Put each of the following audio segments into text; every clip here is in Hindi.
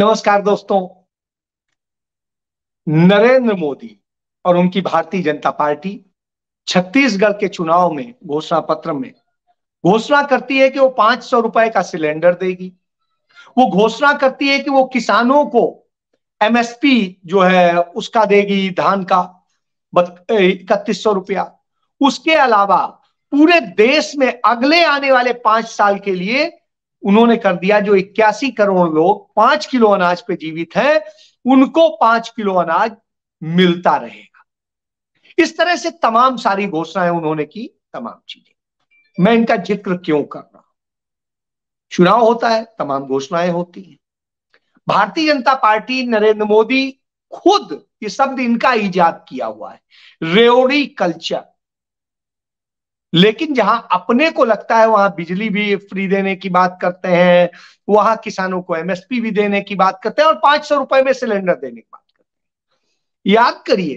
नमस्कार दोस्तों। नरेंद्र मोदी और उनकी भारतीय जनता पार्टी छत्तीसगढ़ के चुनाव में घोषणा पत्र में घोषणा करती है कि वो 500 रुपए का सिलेंडर देगी। वो घोषणा करती है कि वो किसानों को एमएसपी जो है उसका देगी, धान का 3100 रुपया। उसके अलावा पूरे देश में अगले आने वाले 5 साल के लिए उन्होंने कर दिया, जो 81 करोड़ लोग 5 किलो अनाज पे जीवित हैं उनको 5 किलो अनाज मिलता रहेगा। इस तरह से तमाम सारी घोषणाएं उन्होंने की। तमाम चीजें मैं इनका जिक्र क्यों कर रहा हूं? चुनाव होता है, तमाम घोषणाएं होती हैं। भारतीय जनता पार्टी, नरेंद्र मोदी खुद ये शब्द इनका इजाद किया हुआ है, रेवड़ी कल्चर। लेकिन जहां अपने को लगता है वहां बिजली भी फ्री देने की बात करते हैं, वहां किसानों को एमएसपी भी देने की बात करते हैं और 500 रुपए में सिलेंडर देने की बात करते हैं। याद करिए,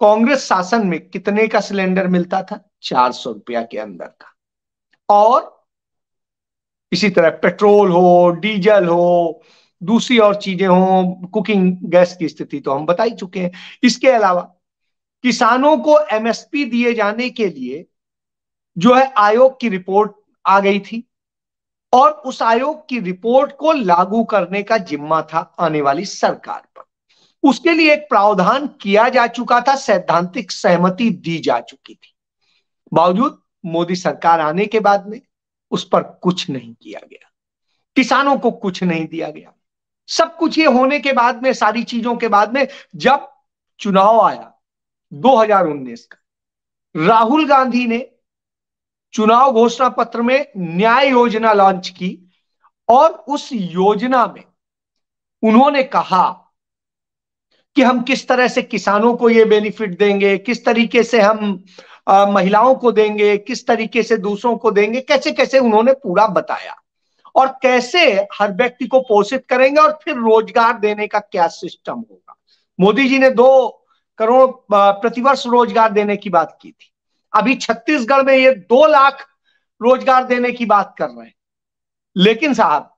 कांग्रेस शासन में कितने का सिलेंडर मिलता था? 400 रुपया के अंदर का। और इसी तरह पेट्रोल हो, डीजल हो, दूसरी और चीजें हो, कुकिंग गैस की स्थिति तो हम बता ही चुके हैं। इसके अलावा किसानों को एमएसपी दिए जाने के लिए जो है आयोग की रिपोर्ट आ गई थी और उस आयोग की रिपोर्ट को लागू करने का जिम्मा था आने वाली सरकार पर। उसके लिए एक प्रावधान किया जा चुका था, सैद्धांतिक सहमति दी जा चुकी थी। बावजूद मोदी सरकार आने के बाद में उस पर कुछ नहीं किया गया, किसानों को कुछ नहीं दिया गया। सब कुछ ये होने के बाद में, सारी चीजों के बाद में, जब चुनाव आया 2019 का, राहुल गांधी ने चुनाव घोषणा पत्र में न्याय योजना लॉन्च की और उस योजना में उन्होंने कहा कि हम किस तरह से किसानों को ये बेनिफिट देंगे, किस तरीके से हम महिलाओं को देंगे, किस तरीके से दूसरों को देंगे, कैसे कैसे उन्होंने पूरा बताया और कैसे हर व्यक्ति को पोषित करेंगे और फिर रोजगार देने का क्या सिस्टम होगा। मोदी जी ने 2 करोड़ प्रतिवर्ष रोजगार देने की बात की थी। अभी छत्तीसगढ़ में ये 2 लाख रोजगार देने की बात कर रहे हैं। लेकिन साहब,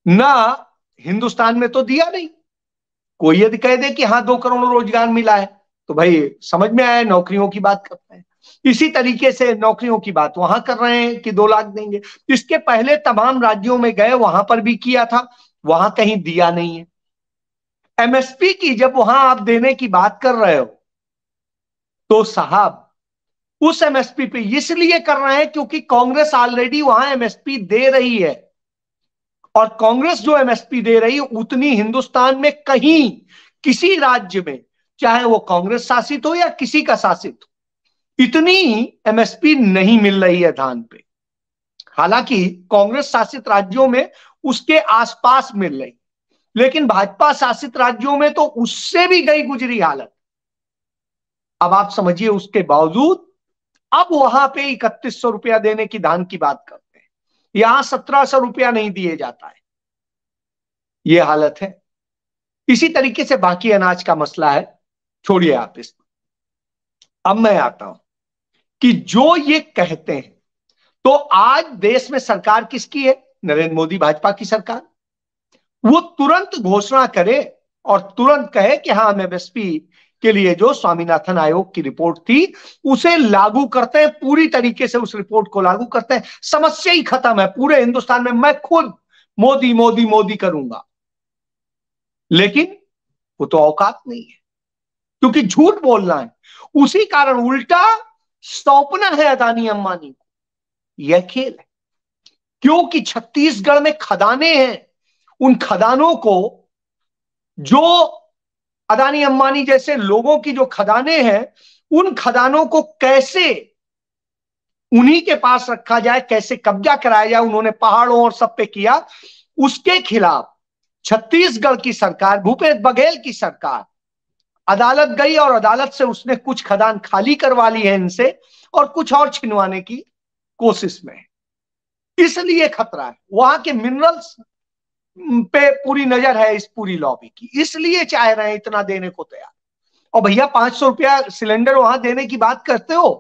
ना हिंदुस्तान में तो दिया नहीं। कोई यदि कह दे कि हाँ 2 करोड़ रोजगार मिला है तो भाई समझ में आया, नौकरियों की बात करते हैं। इसी तरीके से नौकरियों की बात वहां कर रहे हैं कि 2 लाख देंगे। इसके पहले तमाम राज्यों में गए, वहां पर भी किया था, वहां कहीं दिया नहीं है। एमएसपी की जब वहां आप देने की बात कर रहे हो तो साहब उस एमएसपी पे इसलिए कर रहे हैं क्योंकि कांग्रेस ऑलरेडी वहां एमएसपी दे रही है और कांग्रेस जो एमएसपी दे रही है उतनी हिंदुस्तान में कहीं किसी राज्य में, चाहे वो कांग्रेस शासित हो या किसी का शासित हो, इतनी एमएसपी नहीं मिल रही है धान पे। हालांकि कांग्रेस शासित राज्यों में उसके आसपास मिल रही, लेकिन भाजपा शासित राज्यों में तो उससे भी गई गुजरी हालत। अब आप समझिए, उसके बावजूद अब वहां पे 3100 रुपया देने की धान की बात करते हैं, यहां 1700 रुपया नहीं दिए जाता है। यह हालत है। इसी तरीके से बाकी अनाज का मसला है, छोड़िए आप इसको। अब मैं आता हूं कि जो ये कहते हैं, तो आज देश में सरकार किसकी है? नरेंद्र मोदी भाजपा की सरकार। वो तुरंत घोषणा करे और तुरंत कहे कि हाँ, एमएसपी के लिए जो स्वामीनाथन आयोग की रिपोर्ट थी उसे लागू करते हैं, पूरी तरीके से उस रिपोर्ट को लागू करते हैं, समस्या ही खत्म है पूरे हिंदुस्तान में, मैं खुद मोदी मोदी मोदी करूंगा। लेकिन वो तो औकात नहीं है, क्योंकि झूठ बोलना है। उसी कारण उल्टा सौंपना है अदानी अंबानी को। यह खेल है, क्योंकि छत्तीसगढ़ में खदानें हैं। उन खदानों को, जो अदानी अंबानी जैसे लोगों की जो खदानें हैं, उन खदानों को कैसे उन्हीं के पास रखा जाए, कैसे कब्जा कराया जाए, उन्होंने पहाड़ों और सब पे किया। उसके खिलाफ छत्तीसगढ़ की सरकार, भूपेश बघेल की सरकार अदालत गई और अदालत से उसने कुछ खदान खाली करवा ली है इनसे और कुछ और छिनवाने की कोशिश में है। इसलिए खतरा है, वहां के मिनरल्स पे पूरी नजर है इस पूरी लॉबी की, इसलिए चाह रहे हैं, इतना देने को तैयार। और भैया 500 रुपया सिलेंडर वहां देने की बात करते हो,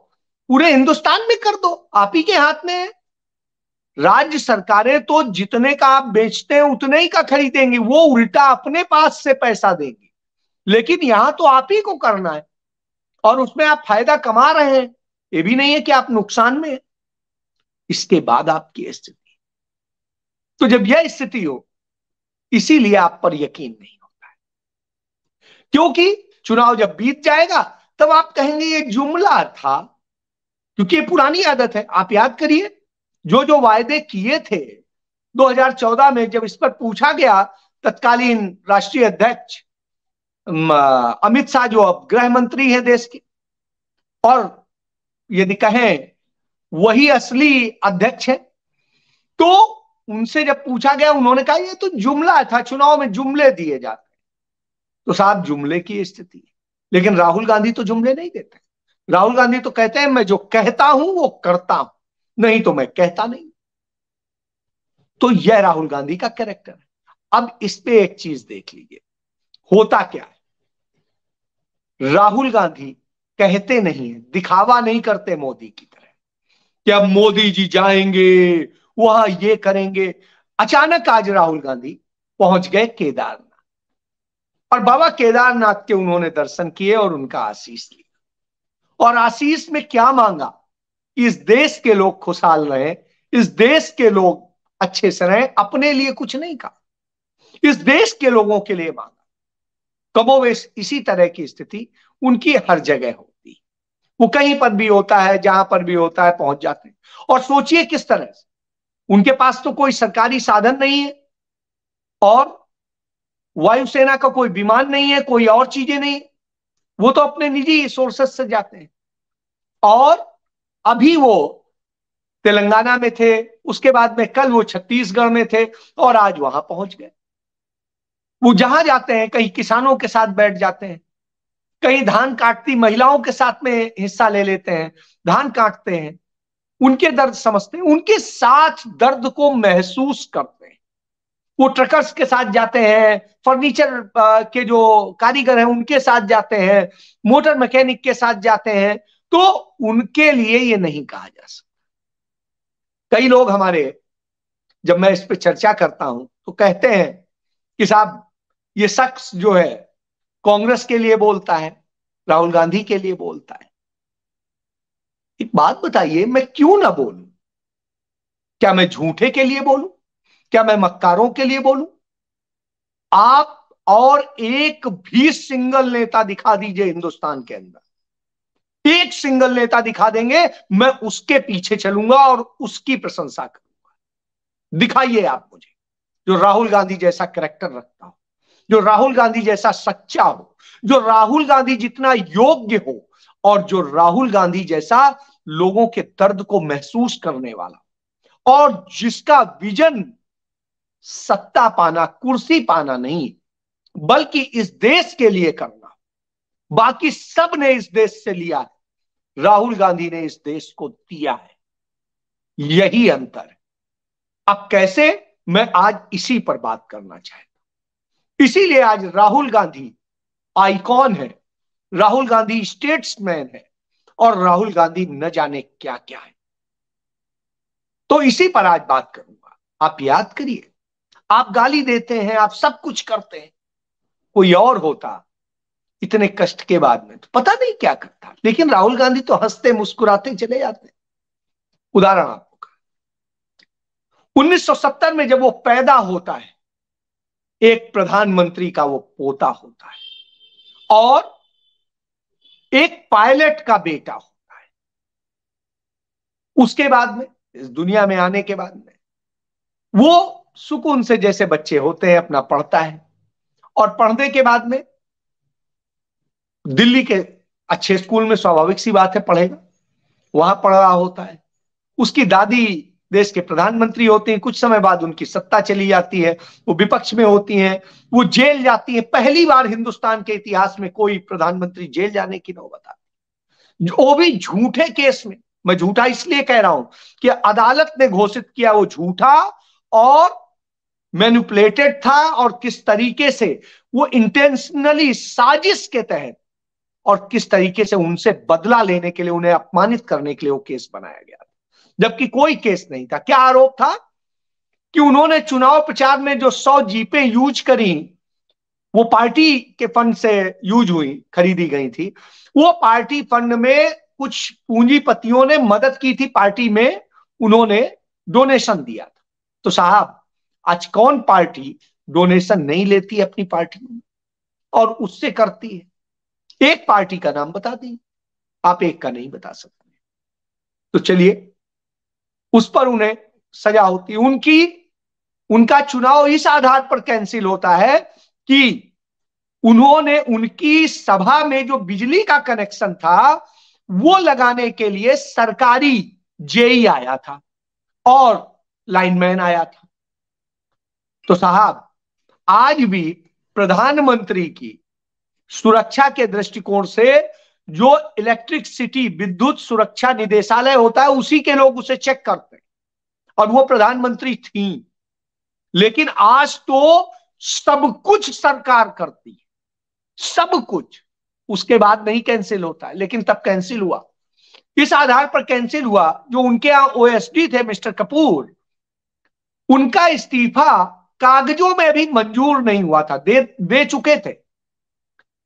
पूरे हिंदुस्तान में कर दो, आप ही के हाथ में है। राज्य सरकारें तो जितने का आप बेचते हैं उतने ही का खरीदेंगी, वो उल्टा अपने पास से पैसा देंगी। लेकिन यहां तो आप ही को करना है और उसमें आप फायदा कमा रहे हैं, ये भी नहीं है कि आप नुकसान में हैं। इसके बाद आपकी स्थिति, तो जब यह स्थिति हो, इसीलिए आप पर यकीन नहीं होता है, क्योंकि चुनाव जब बीत जाएगा तब आप कहेंगे ये जुमला था, क्योंकि ये पुरानी आदत है। आप याद करिए, जो जो वायदे किए थे 2014 में, जब इस पर पूछा गया, तत्कालीन राष्ट्रीय अध्यक्ष अमित शाह, जो अब गृह मंत्री हैं देश के, और यदि कहें वही असली अध्यक्ष है, तो उनसे जब पूछा गया, उन्होंने कहा ये तो जुमला था, चुनाव में जुमले दिए जाते हैं। तो साहब जुमले की स्थिति है, लेकिन राहुल गांधी तो जुमले नहीं देते। राहुल गांधी तो कहते हैं मैं जो कहता हूं वो करता हूं, नहीं तो मैं कहता नहीं। तो यह राहुल गांधी का कैरेक्टर है। अब इस पे एक चीज देख लीजिए, होता क्या है। राहुल गांधी कहते नहीं है, दिखावा नहीं करते मोदी की तरह कि अब मोदी जी जाएंगे वहां ये करेंगे। अचानक आज राहुल गांधी पहुंच गए केदारनाथ, और बाबा केदारनाथ के उन्होंने दर्शन किए और उनका आशीष लिया। और आशीष में क्या मांगा? इस देश के लोग खुशहाल रहे, इस देश के लोग अच्छे से रहे, अपने लिए कुछ नहीं कहा, इस देश के लोगों के लिए मांगा। कमोवेश इसी तरह की स्थिति उनकी हर जगह होती, वो कहीं पर भी होता है, जहां पर भी होता है पहुंच जाते हैं। और सोचिए किस तरह से, उनके पास तो कोई सरकारी साधन नहीं है, और वायुसेना का कोई विमान नहीं है, कोई और चीजें नहीं, वो तो अपने निजी सोर्सेस से जाते हैं। और अभी वो तेलंगाना में थे, उसके बाद में कल वो छत्तीसगढ़ में थे, और आज वहां पहुंच गए। वो जहां जाते हैं, कहीं किसानों के साथ बैठ जाते हैं, कहीं धान काटती महिलाओं के साथ में हिस्सा ले लेते हैं, धान काटते हैं, उनके दर्द समझते हैं, उनके साथ दर्द को महसूस करते हैं। वो ट्रकर्स के साथ जाते हैं, फर्नीचर के जो कारीगर हैं उनके साथ जाते हैं, मोटर मैकेनिक के साथ जाते हैं, तो उनके लिए ये नहीं कहा जा सकता। कई लोग हमारे, जब मैं इस पे चर्चा करता हूं, तो कहते हैं कि साहब ये शख्स जो है कांग्रेस के लिए बोलता है, राहुल गांधी के लिए बोलता है। एक बात बताइए, मैं क्यों ना बोलूं? क्या मैं झूठे के लिए बोलूं? क्या मैं मक्कारों के लिए बोलूं? आप और एक भी सिंगल नेता दिखा दीजिए हिंदुस्तान के अंदर, एक सिंगल नेता दिखा देंगे, मैं उसके पीछे चलूंगा और उसकी प्रशंसा करूंगा। दिखाइए आप मुझे, जो राहुल गांधी जैसा कैरेक्टर रखता हो, जो राहुल गांधी जैसा सच्चा हो, जो राहुल गांधी जितना योग्य हो, और जो राहुल गांधी जैसा लोगों के दर्द को महसूस करने वाला, और जिसका विजन सत्ता पाना, कुर्सी पाना नहीं, बल्कि इस देश के लिए करना। बाकी सब ने इस देश से लिया है, राहुल गांधी ने इस देश को दिया है। यही अंतर है। अब कैसे, मैं आज इसी पर बात करना चाहता हूं। इसीलिए आज राहुल गांधी आइकॉन है, राहुल गांधी स्टेट्समैन है, और राहुल गांधी न जाने क्या क्या है। तो इसी पर आज बात करूंगा। आप याद करिए, आप गाली देते हैं, आप सब कुछ करते हैं, कोई और होता इतने कष्ट के बाद में तो पता नहीं क्या करता, लेकिन राहुल गांधी तो हंसते मुस्कुराते चले जाते हैं। उदाहरण आपको, 1970 में जब वो पैदा होता है, एक प्रधानमंत्री का वो पोता होता है, और एक पायलट का बेटा होता है। उसके बाद में, इस दुनिया में आने के बाद में, वो सुकून से जैसे बच्चे होते हैं अपना पढ़ता है, और पढ़ने के बाद में दिल्ली के अच्छे स्कूल में, स्वाभाविक सी बात है पढ़ेगा, वहां पढ़ रहा होता है। उसकी दादी देश के प्रधानमंत्री होती हैं, कुछ समय बाद उनकी सत्ता चली जाती है, वो विपक्ष में होती हैं, वो जेल जाती है। पहली बार हिंदुस्तान के इतिहास में कोई प्रधानमंत्री जेल जाने की नौबत आती, वो भी झूठे केस में। मैं झूठा इसलिए कह रहा हूं कि अदालत ने घोषित किया वो झूठा और मैनिपुलेटेड था, और किस तरीके से वो इंटेंशनली, साजिश के तहत, और किस तरीके से उनसे बदला लेने के लिए, उन्हें अपमानित करने के लिए वो केस बनाया गया। जबकि कोई केस नहीं था। क्या आरोप था कि उन्होंने चुनाव प्रचार में जो 100 जीपें यूज करी, वो पार्टी के फंड से यूज हुई, खरीदी गई थी। वो पार्टी फंड में कुछ पूंजीपतियों ने मदद की थी, पार्टी में उन्होंने डोनेशन दिया था। तो साहब, आज कौन पार्टी डोनेशन नहीं लेती अपनी पार्टी में और उससे करती है? एक पार्टी का नाम बता दी, आप एक का नहीं बता सकते। तो चलिए, उस पर उन्हें सजा होती। उनका चुनाव इस आधार पर कैंसिल होता है कि उन्होंने उनकी सभा में जो बिजली का कनेक्शन था वो लगाने के लिए सरकारी जेई आया था और लाइनमैन आया था। तो साहब, आज भी प्रधानमंत्री की सुरक्षा के दृष्टिकोण से जो इलेक्ट्रिसिटी विद्युत सुरक्षा निदेशालय होता है, उसी के लोग उसे चेक करते हैं, और वो प्रधानमंत्री थी। लेकिन आज तो सब कुछ सरकार करती है, सब कुछ। उसके बाद नहीं कैंसिल होता है, लेकिन तब कैंसिल हुआ। इस आधार पर कैंसिल हुआ, जो उनके यहां ओएसडी थे मिस्टर कपूर, उनका इस्तीफा कागजों में भी मंजूर नहीं हुआ था। दे चुके थे,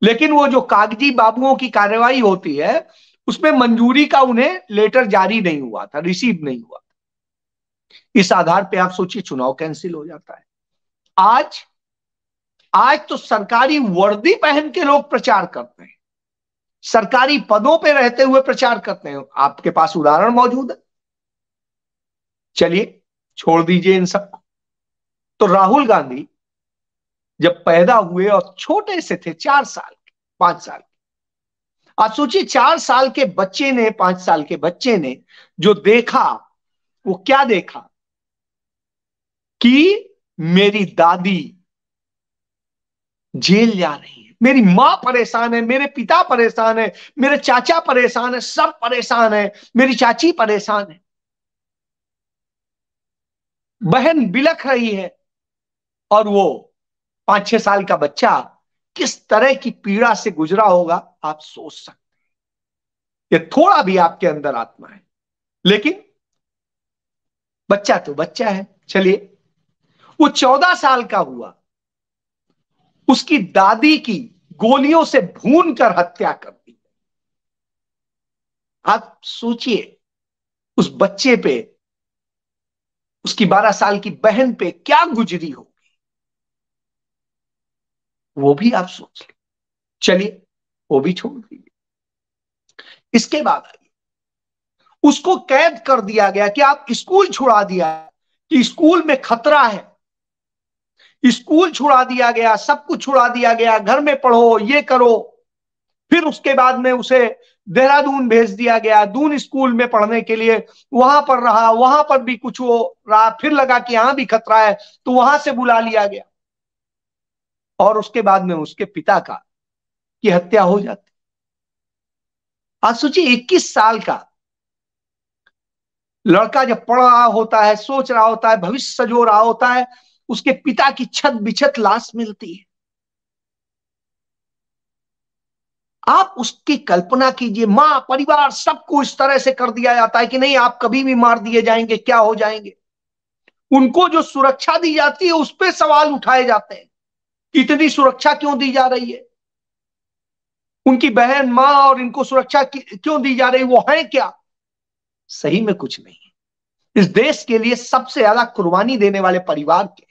लेकिन वो जो कागजी बाबुओं की कार्रवाई होती है उसमें मंजूरी का उन्हें लेटर जारी नहीं हुआ था, रिसीव नहीं हुआ था। इस आधार पे आप सोचिए, चुनाव कैंसिल हो जाता है। आज आज तो सरकारी वर्दी पहन के लोग प्रचार करते हैं, सरकारी पदों पे रहते हुए प्रचार करते हैं। आपके पास उदाहरण मौजूद है। चलिए, छोड़ दीजिए इन सबको। तो राहुल गांधी जब पैदा हुए और छोटे से थे, 4 साल के, 5 साल के, आप सोचिए 4 साल के बच्चे ने, 5 साल के बच्चे ने जो देखा, वो क्या देखा कि मेरी दादी जेल जा रही है, मेरी मां परेशान है, मेरे पिता परेशान है, मेरे चाचा परेशान है, सब परेशान है, मेरी चाची परेशान है, बहन बिलख रही है। और वो 5-6 साल का बच्चा किस तरह की पीड़ा से गुजरा होगा, आप सोच सकते हैं। ये थोड़ा भी आपके अंदर आत्मा है, लेकिन बच्चा तो बच्चा है। चलिए, वो 14 साल का हुआ, उसकी दादी की गोलियों से भून कर हत्या कर दी। आप सोचिए, उस बच्चे पे, उसकी 12 साल की बहन पे क्या गुजरी होगी, वो भी आप सोच लीजिए। चलिए, वो भी छोड़ दीजिए। इसके बाद आइए, उसको कैद कर दिया गया कि आप स्कूल छुड़ा दिया, कि स्कूल में खतरा है। स्कूल छुड़ा दिया गया, सब कुछ छुड़ा दिया गया, घर में पढ़ो, ये करो। फिर उसके बाद में उसे देहरादून भेज दिया गया, दून स्कूल में पढ़ने के लिए। वहां पर रहा, वहां पर भी कुछ वो रहा, फिर लगा कि यहां भी खतरा है, तो वहां से बुला लिया गया। और उसके बाद में उसके पिता की हत्या हो जाती। आज सोचिए, 21 साल का लड़का जब पढ़ रहा होता है, सोच रहा होता है, भविष्य सजो रहा होता है, उसके पिता की छत बिछत लाश मिलती है। आप उसकी कल्पना कीजिए, मां, परिवार, सबको इस तरह से कर दिया जाता है कि नहीं, आप कभी भी मार दिए जाएंगे, क्या हो जाएंगे। उनको जो सुरक्षा दी जाती है उस पर सवाल उठाए जाते हैं कि इतनी सुरक्षा क्यों दी जा रही है, उनकी बहन, मां, और इनको सुरक्षा क्यों दी जा रही, वो है क्या। सही में कुछ नहीं है। इस देश के लिए सबसे ज्यादा कुर्बानी देने वाले परिवार के,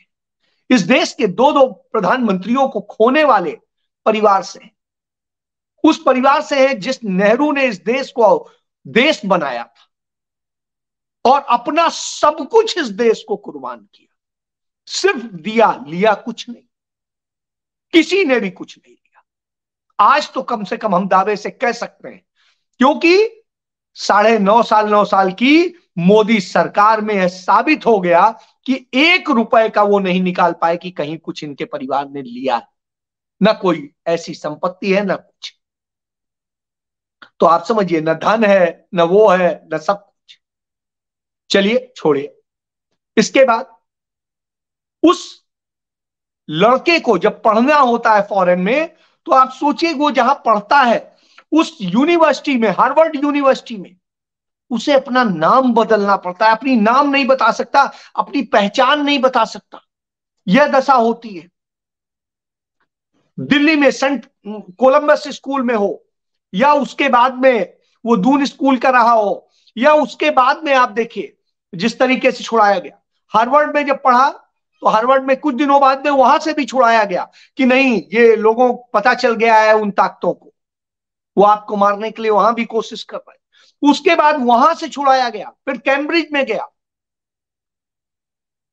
इस देश के 2-2 प्रधानमंत्रियों को खोने वाले परिवार से, उस परिवार से है जिस नेहरू ने इस देश को देश बनाया था और अपना सब कुछ इस देश को कुर्बान किया। सिर्फ दिया, लिया कुछ नहीं, किसी ने भी कुछ नहीं लिया। आज तो कम से कम हम दावे से कह सकते हैं, क्योंकि 9.5 साल 9 साल की मोदी सरकार में यह साबित हो गया कि 1 रुपए का वो नहीं निकाल पाए कि कहीं कुछ इनके परिवार ने लिया, ना कोई ऐसी संपत्ति है, ना कुछ। तो आप समझिए, न धन है, न वो है, न सब कुछ। चलिए, छोड़िए। इसके बाद उस लड़के को जब पढ़ना होता है फॉरेन में, तो आप सोचिए वो जहां पढ़ता है उस यूनिवर्सिटी में, हार्वर्ड यूनिवर्सिटी में, उसे अपना नाम बदलना पड़ता है, अपनी नाम नहीं बता सकता, अपनी पहचान नहीं बता सकता। यह दशा होती है। दिल्ली में सेंट कोलंबस स्कूल में हो, या उसके बाद में वो दून स्कूल का रहा हो, या उसके बाद में आप देखिए जिस तरीके से छुड़ाया गया। हार्वर्ड में जब पढ़ा तो हार्वर्ड में कुछ दिनों बाद में वहां से भी छुड़ाया गया कि नहीं, ये लोगों को पता चल गया है उन ताकतों को, वो आपको मारने के लिए वहां भी कोशिश कर रहे हैं। उसके बाद वहां से छुड़ाया गया, फिर कैम्ब्रिज में गया,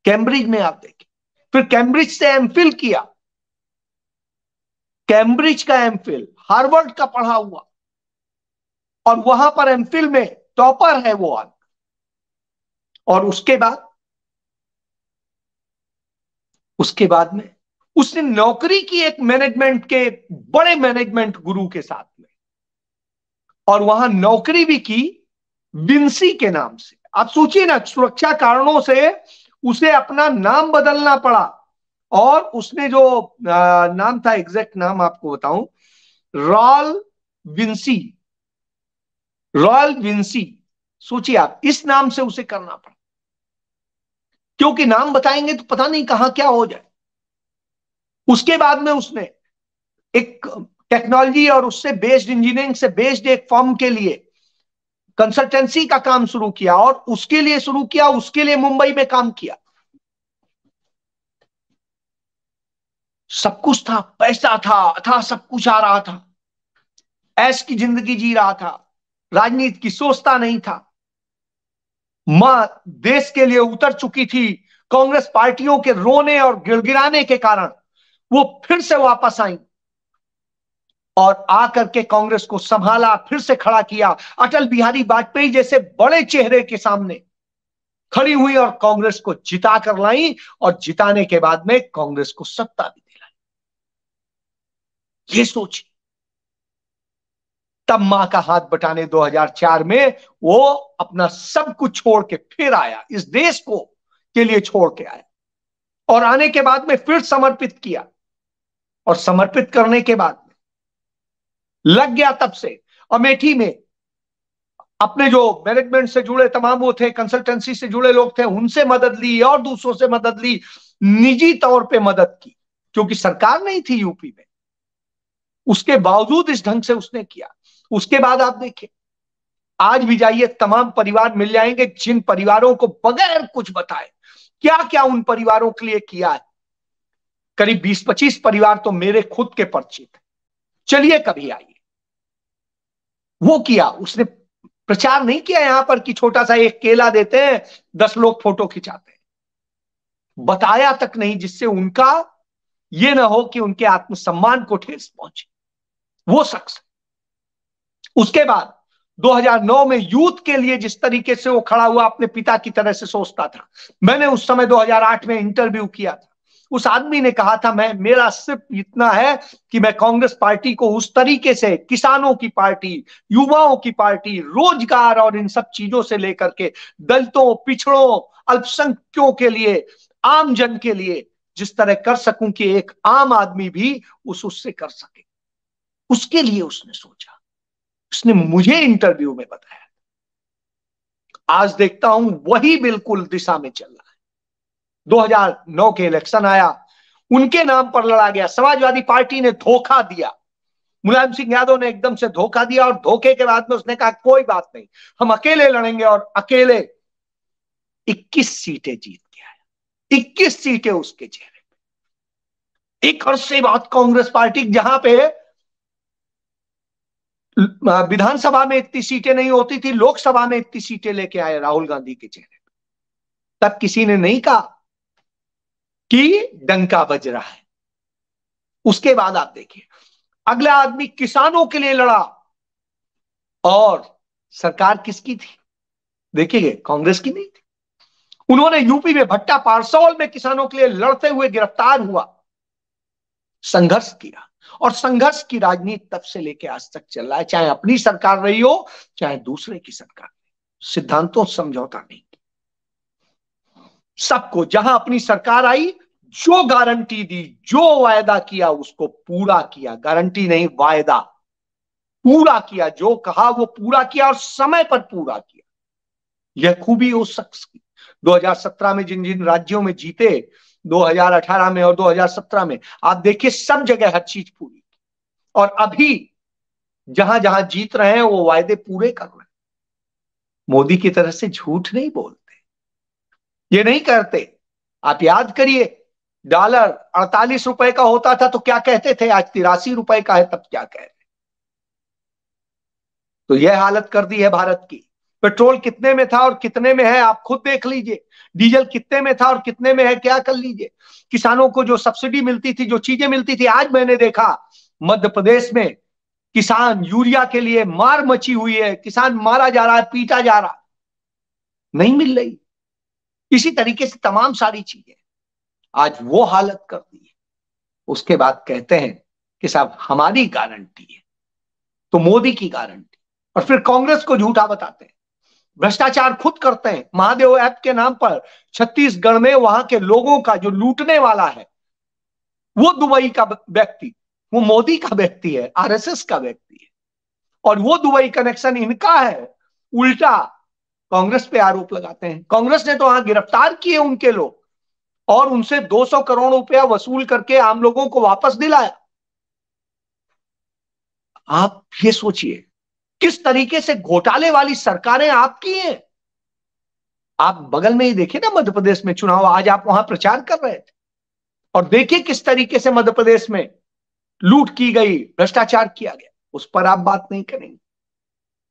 कैम्ब्रिज में आप देखिए, फिर कैम्ब्रिज से एमफिल किया, कैम्ब्रिज का एमफिल, हार्वर्ड का पढ़ा हुआ, और वहां पर एमफिल में टॉपर है वो आदमी। और उसके बाद में उसने नौकरी की एक मैनेजमेंट के, बड़े मैनेजमेंट गुरु के साथ में, और वहां नौकरी भी की विंसी के नाम से। आप सोचिए ना, सुरक्षा कारणों से उसे अपना नाम बदलना पड़ा। और उसने जो नाम था, एग्जैक्ट नाम आपको बताऊं, रॉल विंसी, रॉयल विंसी। सोचिए आप, इस नाम से उसे करना पड़ा, क्योंकि नाम बताएंगे तो पता नहीं कहां क्या हो जाए। उसके बाद में उसने एक टेक्नोलॉजी और उससे बेस्ड, इंजीनियरिंग से बेस्ड एक फर्म के लिए कंसल्टेंसी का काम शुरू किया, और उसके लिए शुरू किया, उसके लिए मुंबई में काम किया। सब कुछ था, पैसा था सब कुछ आ रहा था, ऐश की जिंदगी जी रहा था, राजनीति की सोचता नहीं था। मां देश के लिए उतर चुकी थी, कांग्रेस पार्टियों के रोने और गिड़गिड़ाने के कारण वो फिर से वापस आई, और आकर के कांग्रेस को संभाला, फिर से खड़ा किया। अटल बिहारी वाजपेयी जैसे बड़े चेहरे के सामने खड़ी हुई और कांग्रेस को जिता कर लाई, और जिताने के बाद में कांग्रेस को सत्ता भी दिलाई। ये सोचिए, तब मां का हाथ बटाने 2004 में वो अपना सब कुछ छोड़ के फिर आया, इस देश को के लिए छोड़ के आया, और आने के बाद में फिर समर्पित किया, और समर्पित करने के बाद में लग गया तब से अमेठी में। अपने जो मैनेजमेंट से जुड़े तमाम वो थे, कंसल्टेंसी से जुड़े लोग थे, उनसे मदद ली और दूसरों से मदद ली, निजी तौर पे मदद की, क्योंकि सरकार नहीं थी यूपी में। उसके बावजूद इस ढंग से उसने किया। उसके बाद आप देखिए, आज भी जाइए, तमाम परिवार मिल जाएंगे जिन परिवारों को बगैर कुछ बताए क्या क्या उन परिवारों के लिए किया है। करीब 20-25 परिवार तो मेरे खुद के परिचित हैं। चलिए कभी आइए। वो किया उसने, प्रचार नहीं किया यहां पर कि छोटा सा एक केला देते हैं, 10 लोग फोटो खिंचाते हैं, बताया तक नहीं, जिससे उनका ये ना हो कि उनके आत्मसम्मान को ठेस पहुंचे। वो शख्स, उसके बाद 2009 में यूथ के लिए जिस तरीके से वो खड़ा हुआ, अपने पिता की तरह से सोचता था। मैंने उस समय 2008 में इंटरव्यू किया था। उस आदमी ने कहा था, मैं, मेरा सिर्फ इतना है कि मैं कांग्रेस पार्टी को उस तरीके से, किसानों की पार्टी, युवाओं की पार्टी, रोजगार और इन सब चीजों से लेकर के दलितों, पिछड़ों, अल्पसंख्यकों के लिए, आम जन के लिए जिस तरह कर सकूं कि एक आम आदमी भी उससे कर सके, उसके लिए उसने सोचा। उसने मुझे इंटरव्यू में बताया। आज देखता हूं वही बिल्कुल दिशा में चल रहा है। 2009 के इलेक्शन आया, उनके नाम पर लड़ा गया। समाजवादी पार्टी ने धोखा दिया, मुलायम सिंह यादव ने एकदम से धोखा दिया, और धोखे के बाद में उसने कहा कोई बात नहीं, हम अकेले लड़ेंगे, और अकेले 21 सीटें जीत के आया। 21 सीटें उसके चेहरे पे। एक अरसे बाद कांग्रेस पार्टी, जहां पे विधानसभा में इतनी सीटें नहीं होती थी, लोकसभा में इतनी सीटें लेके आए राहुल गांधी के चेहरे पे। तब किसी ने नहीं कहा कि डंका बज रहा है। उसके बाद आप देखिए, अगला आदमी किसानों के लिए लड़ा, और सरकार किसकी थी? देखिए, कांग्रेस की नहीं थी। उन्होंने यूपी में भट्टा पारसौल में किसानों के लिए लड़ते हुए गिरफ्तार हुआ, संघर्ष किया, और संघर्ष की राजनीति तब से लेकर आज तक चल रहा है, चाहे अपनी सरकार रही हो चाहे दूसरे की सरकार। सिद्धांतों समझौता नहीं, सबको, जहां अपनी सरकार आई, जो गारंटी दी, जो वायदा किया, उसको पूरा किया। गारंटी नहीं, वायदा पूरा किया, जो कहा वो पूरा किया, और समय पर पूरा किया। यह खूबी उस शख्स की 2017 में जिन जिन राज्यों में जीते, 2018 में और 2017 में, आप देखिए सब जगह हर चीज पूरी। और अभी जहां जहां जीत रहे हैं वो वायदे पूरे कर रहे हैं। मोदी की तरह से झूठ नहीं बोलते, ये नहीं करते। आप याद करिए, डॉलर 48 रुपए का होता था तो क्या कहते थे, आज 83 रुपए का है तब क्या कह रहे। तो यह हालत कर दी है भारत की। पेट्रोल कितने में था और कितने में है आप खुद देख लीजिए। डीजल कितने में था और कितने में है क्या कर लीजिए। किसानों को जो सब्सिडी मिलती थी, जो चीजें मिलती थी, आज मैंने देखा मध्य प्रदेश में किसान यूरिया के लिए मार मची हुई है, किसान मारा जा रहा है, पीटा जा रहा है, नहीं मिल रही। इसी तरीके से तमाम सारी चीजें आज वो हालत कर दी है। उसके बाद कहते हैं कि साहब हमारी गारंटी है, तो मोदी की गारंटी, और फिर कांग्रेस को झूठा बताते हैं। भ्रष्टाचार खुद करते हैं। महादेव ऐप के नाम पर छत्तीसगढ़ में वहां के लोगों का जो लूटने वाला है, वो दुबई का व्यक्ति, वो मोदी का व्यक्ति है, आरएसएस का व्यक्ति है, और वो दुबई कनेक्शन इनका है। उल्टा कांग्रेस पे आरोप लगाते हैं। कांग्रेस ने तो वहां गिरफ्तार किए उनके लोग और उनसे 200 करोड़ रुपया वसूल करके आम लोगों को वापस दिलाया। आप ये सोचिए किस तरीके से घोटाले वाली सरकारें आपकी हैं। आप बगल में ही देखिए ना, मध्य प्रदेश में चुनाव, आज आप वहां प्रचार कर रहे थे, और देखिए किस तरीके से मध्य प्रदेश में लूट की गई, भ्रष्टाचार किया गया। उस पर आप बात नहीं करेंगे।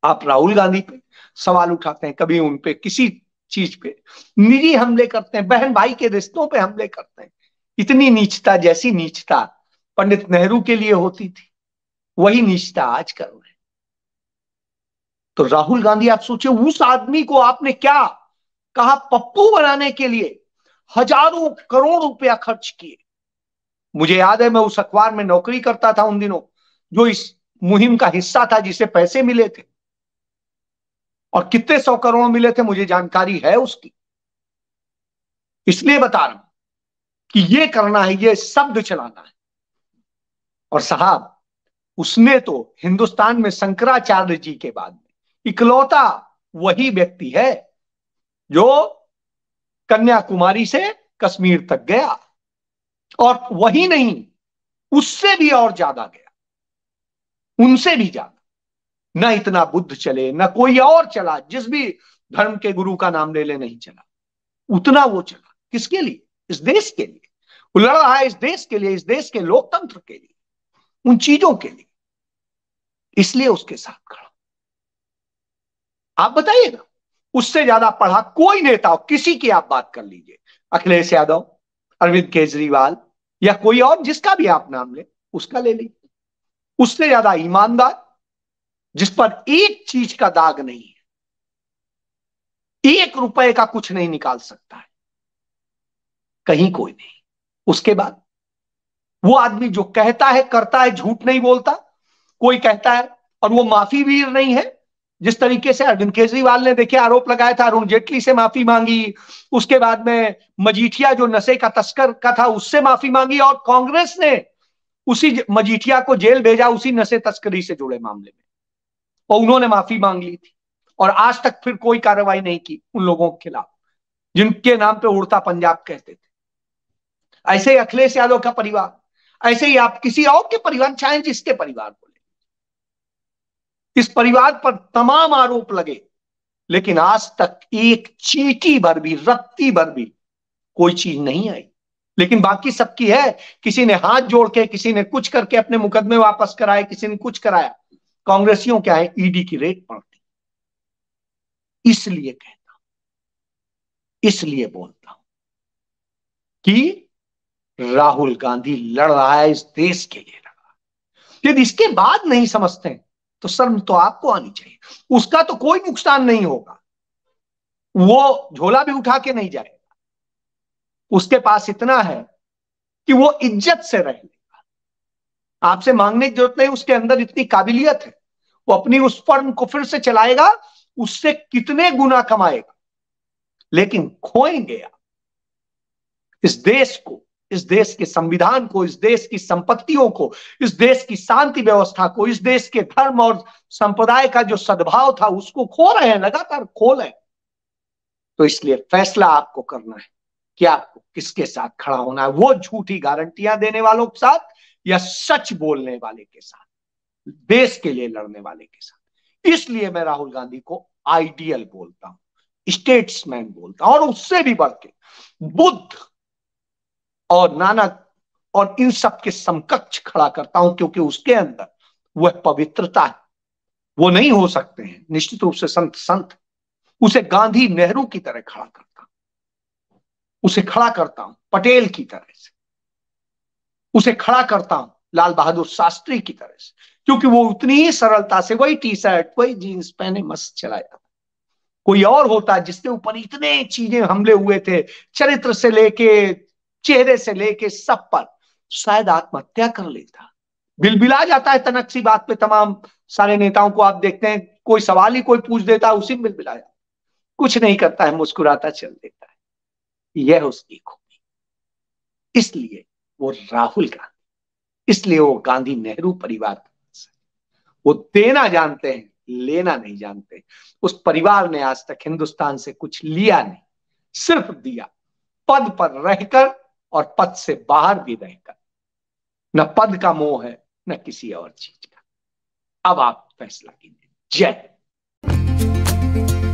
आप राहुल गांधी पे सवाल उठाते हैं, कभी उन पे किसी चीज पे निजी हमले करते हैं, बहन भाई के रिश्तों पे हमले करते हैं। इतनी नीचता, जैसी नीचता पंडित नेहरू के लिए होती थी, वही नीचता आज कर रहे हैं। तो राहुल गांधी, आप सोचिए उस आदमी को आपने क्या कहा, पप्पू बनाने के लिए हजारों करोड़ रुपया खर्च किए। मुझे याद है मैं उस अखबार में नौकरी करता था उन दिनों, जो इस मुहिम का हिस्सा था, जिसे पैसे मिले थे, और कितने 100 करोड़ मिले थे मुझे जानकारी है उसकी। इसलिए बता रहा हूं कि ये करना है, ये शब्द चलाना है। और साहब उसने तो हिंदुस्तान में शंकराचार्य जी के बाद में इकलौता वही व्यक्ति है जो कन्याकुमारी से कश्मीर तक गया, और वही नहीं, उससे भी और ज्यादा गया, उनसे भी ज्यादा। न इतना बुद्ध चले, न कोई और चला, जिस भी धर्म के गुरु का नाम ले ले, नहीं चला उतना वो चला। किसके लिए? इस देश के लिए। वो लड़ रहा है इस देश के लिए, इस देश के लोकतंत्र के लिए, उन चीजों के लिए। इसलिए उसके साथ खड़ा। आप बताइएगा, उससे ज्यादा पढ़ा कोई नेता हो, किसी की आप बात कर लीजिए, अखिलेश यादव, अरविंद केजरीवाल, या कोई और जिसका भी आप नाम ले, उसका ले लीजिए। उससे ज्यादा ईमानदार, जिस पर एक चीज का दाग नहीं है, 1 रुपए का कुछ नहीं निकाल सकता है, कहीं कोई नहीं। उसके बाद वो आदमी जो कहता है करता है, झूठ नहीं बोलता। कोई कहता है और वो माफी वीर नहीं है। जिस तरीके से अरविंद केजरीवाल ने देखिए आरोप लगाया था, अरुण जेटली से माफी मांगी, उसके बाद में मजीठिया जो नशे का तस्कर का था उससे माफी मांगी, और कांग्रेस ने उसी मजीठिया को जेल भेजा उसी नशे तस्करी से जुड़े मामले में, और उन्होंने माफी मांग ली थी। और आज तक फिर कोई कार्रवाई नहीं की उन लोगों के खिलाफ जिनके नाम पे उड़ता पंजाब कहते थे। ऐसे ही अखिलेश यादव का परिवार, ऐसे ही आप किसी और के परिवार, चाहे जिसके परिवार को ले, इस परिवार पर तमाम आरोप लगे, लेकिन आज तक एक चींटी भर भी, रत्ती भर भी कोई चीज नहीं आई। लेकिन बाकी सबकी है। किसी ने हाथ जोड़ के, किसी ने कुछ करके अपने मुकदमे वापस कराए, किसी ने कुछ कराया। कांग्रेसियों क्या है, ईडी की रेड पड़ती। इसलिए कहता हूं, इसलिए बोलता हूं कि राहुल गांधी लड़ रहा है, इस देश के लिए लड़ रहा है। यदि इसके बाद नहीं समझते हैं तो शर्म तो आपको आनी चाहिए। उसका तो कोई नुकसान नहीं होगा, वो झोला भी उठा के नहीं जाएगा। उसके पास इतना है कि वो इज्जत से रह लेगा, आपसे मांगने की जरूरत नहीं। उसके अंदर इतनी काबिलियत है, वो अपनी उस फर्म को फिर से चलाएगा, उससे कितने गुना कमाएगा। लेकिन खोएंगे आप इस देश को, इस देश के संविधान को, इस देश की संपत्तियों को, इस देश की शांति व्यवस्था को, इस देश के धर्म और संप्रदाय का जो सद्भाव था उसको खो रहे हैं, लगातार खो रहे हैं। तो इसलिए फैसला आपको करना है कि आपको किसके साथ खड़ा होना है, वो झूठी गारंटियां देने वालों के साथ या सच बोलने वाले के साथ, देश के लिए लड़ने वाले के साथ। इसलिए मैं राहुल गांधी को आइडियल बोलता हूं, स्टेट्समैन बोलता हूं, और उससे भी बढ़ के बुद्ध और नानक और इन सब के समकक्ष खड़ा करता हूं, क्योंकि उसके अंदर वह पवित्रता है। वो नहीं हो सकते हैं निश्चित रूप से संत संत, उसे गांधी नेहरू की तरह खड़ा करता हूं, उसे खड़ा करता हूं पटेल की तरह से, उसे खड़ा करता हूं लाल बहादुर शास्त्री की तरह से, क्योंकि वो उतनी ही सरलता से वही टी शर्ट वही जीन्स पहने मस्त चला जाता। कोई और होता जिसके ऊपर इतने चीजें हमले हुए थे, चरित्र से लेके चेहरे से लेके सब पर, शायद आत्महत्या कर लेता। बिलबिला जाता है तनक सी बात पे, तमाम सारे नेताओं को आप देखते हैं, कोई सवाल ही कोई पूछ देता है उसी में बिलबिलाया, कुछ नहीं करता है, मुस्कुराता चल देता है। यह उसकी खूबी। इसलिए वो राहुल गांधी, इसलिए वो गांधी नेहरू परिवार, वो देना जानते हैं, लेना नहीं जानते। उस परिवार ने आज तक हिंदुस्तान से कुछ लिया नहीं, सिर्फ दिया, पद पर रहकर और पद से बाहर भी रहकर। न पद का मोह है न किसी और चीज का। अब आप फैसला कीजिए। जय हिंद।